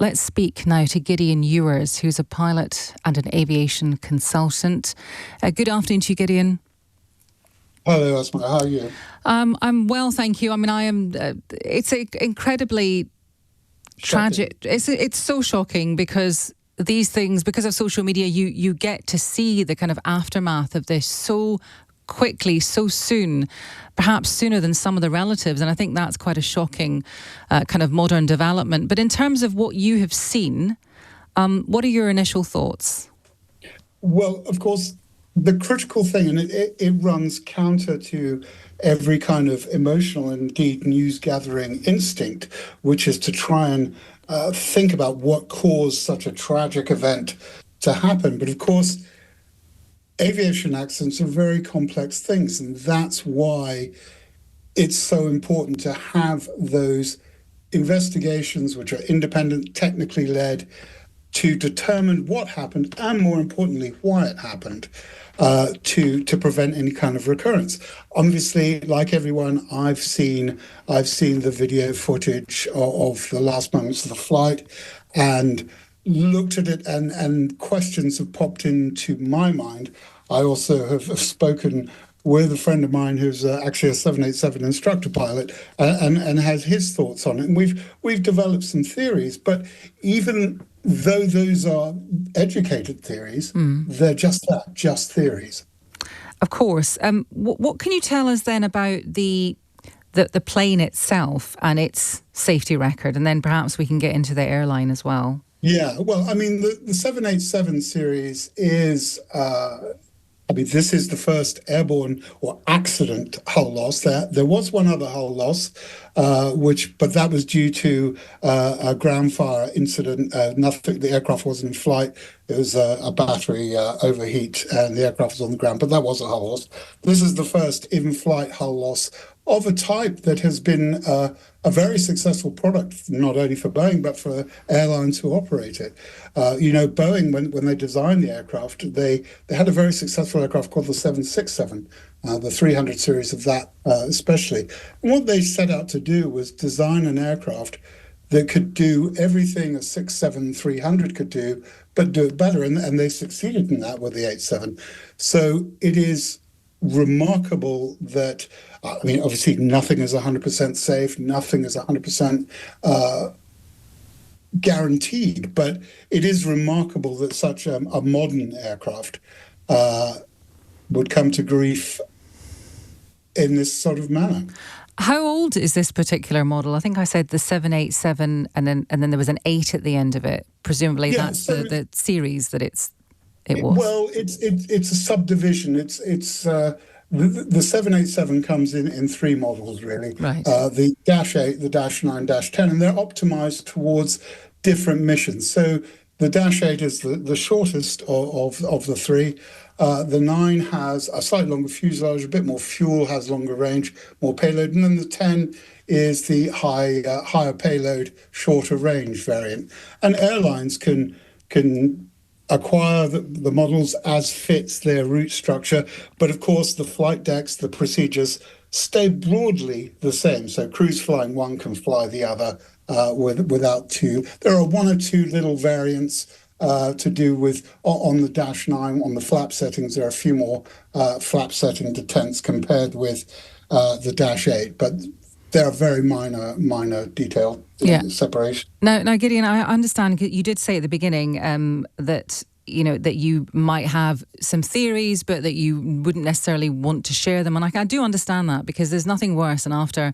let's speak now to Gideon Ewers, who's a pilot and an aviation consultant. Good afternoon to you, Gideon. Hello, Aasmah. How are you? I'm well, thank you. I mean, I am. It's incredibly tragic. It's so shocking because these things, because of social media, you get to see the kind of aftermath of this so quickly, so soon, perhaps sooner than some of the relatives. And I think that's quite a shocking kind of modern development. But in terms of what you have seen, what are your initial thoughts? Well, of course, the critical thing, and it runs counter to every kind of emotional and indeed news gathering instinct, which is to try and think about what caused such a tragic event to happen. But of course, aviation accidents are very complex things, and that's why it's so important to have those investigations which are independent, technically led, to determine what happened and, more importantly, why it happened, to prevent any kind of recurrence. Obviously, like everyone, I've seen the video footage of the last moments of the flight and looked at it, and questions have popped into my mind. I also have spoken with a friend of mine who's actually a 787 instructor pilot and has his thoughts on it. And we've developed some theories, but even though those are educated theories, they're just that, just theories. Of course. What can you tell us then about the plane itself and its safety record? And then perhaps we can get into the airline as well. Yeah, well, I mean, the 787 series is... this is the first airborne or accident hull loss. There was one other hull loss, but that was due to a ground fire incident. Nothing. The aircraft wasn't in flight. It was a battery overheat, and the aircraft was on the ground. But that was a hull loss. This is the first in-flight hull loss of a type that has been a very successful product, not only for Boeing, but for airlines who operate it. Boeing, when they designed the aircraft, they had a very successful aircraft called the 767, the 300 series of that especially. And what they set out to do was design an aircraft that could do everything a 767-300 could do, but do it better. And they succeeded in that with the 87. So it is remarkable that, obviously nothing is 100% safe, nothing is 100% guaranteed, but it is remarkable that such a modern aircraft would come to grief in this sort of manner. How old is this particular model? I think I said the 787, and then there was an 8 at the end of it. Presumably that's the series that it was. Well, it's a subdivision. It's the 787 comes in 3 models, really. Right. The Dash 8, the Dash 9, Dash 10, and they're optimized towards different missions. So the Dash 8 is the shortest of the 3. The 9 has a slightly longer fuselage, a bit more fuel, has longer range, more payload, and then the 10 is the higher payload, shorter range variant. And airlines can acquire the models as fits their route structure. But of course, the flight decks, the procedures stay broadly the same. So cruise flying one can fly the other without 2. There are 1 or 2 little variants to do with, on the Dash 9, on the flap settings, there are a few more flap setting detents compared with the Dash 8. But there are very minor detail separation. Now, Gideon, I understand you did say at the beginning that you might have some theories, but that you wouldn't necessarily want to share them. And I do understand that, because there's nothing worse than after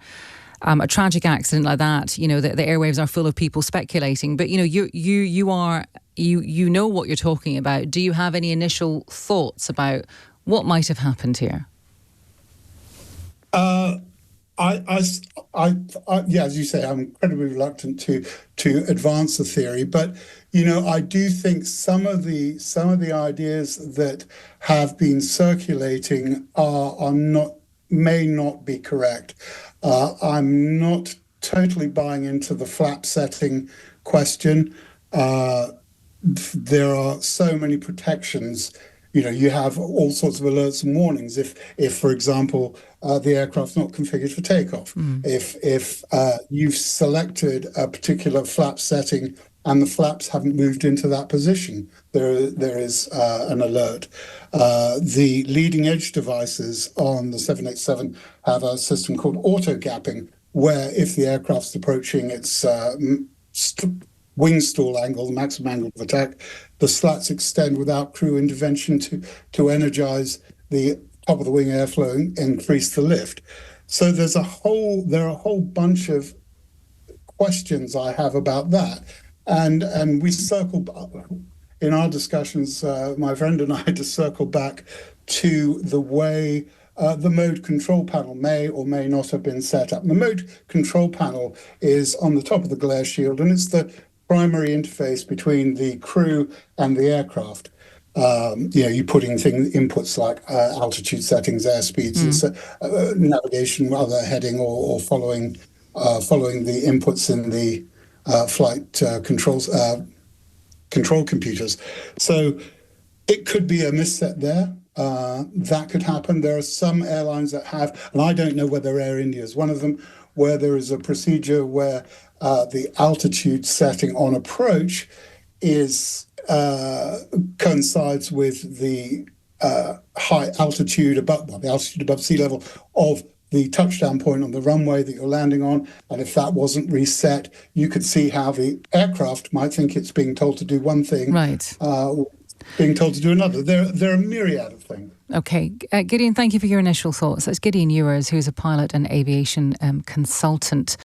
a tragic accident like that. The airwaves are full of people speculating. But you know what you're talking about. Do you have any initial thoughts about what might have happened here? As you say, I'm incredibly reluctant to advance the theory, but I do think some of the ideas that have been circulating may not be correct. I'm not totally buying into the flap setting question. There are so many protections. You have all sorts of alerts and warnings if for example, the aircraft's not configured for takeoff. If you've selected a particular flap setting and the flaps haven't moved into that position. There is an alert. The leading edge devices on the 787 have a system called auto gapping, where if the aircraft's approaching its wing stall angle, the maximum angle of attack, the slats extend without crew intervention to energize the top of the wing airflow and increase the lift. So there are a whole bunch of questions I have about that, and we circle in our discussions. My friend and I had to circle back to the way the mode control panel may or may not have been set up. And the mode control panel is on the top of the glare shield, and it's the primary interface between the crew and the aircraft. You put in inputs like altitude settings, airspeeds, and navigation, other heading, or following the inputs in the flight control computers. So it could be a misset there. That could happen. There are some airlines that have, and I don't know whether Air India is one of them, where there is a procedure where the altitude setting on approach coincides with the high altitude the altitude above sea level of the touchdown point on the runway that you're landing on. And if that wasn't reset, you could see how the aircraft might think it's being told to do one thing, right, being told to do another. There are a myriad of things. Okay. Gideon, thank you for your initial thoughts. That's Gideon Ewers, who's a pilot and aviation consultant.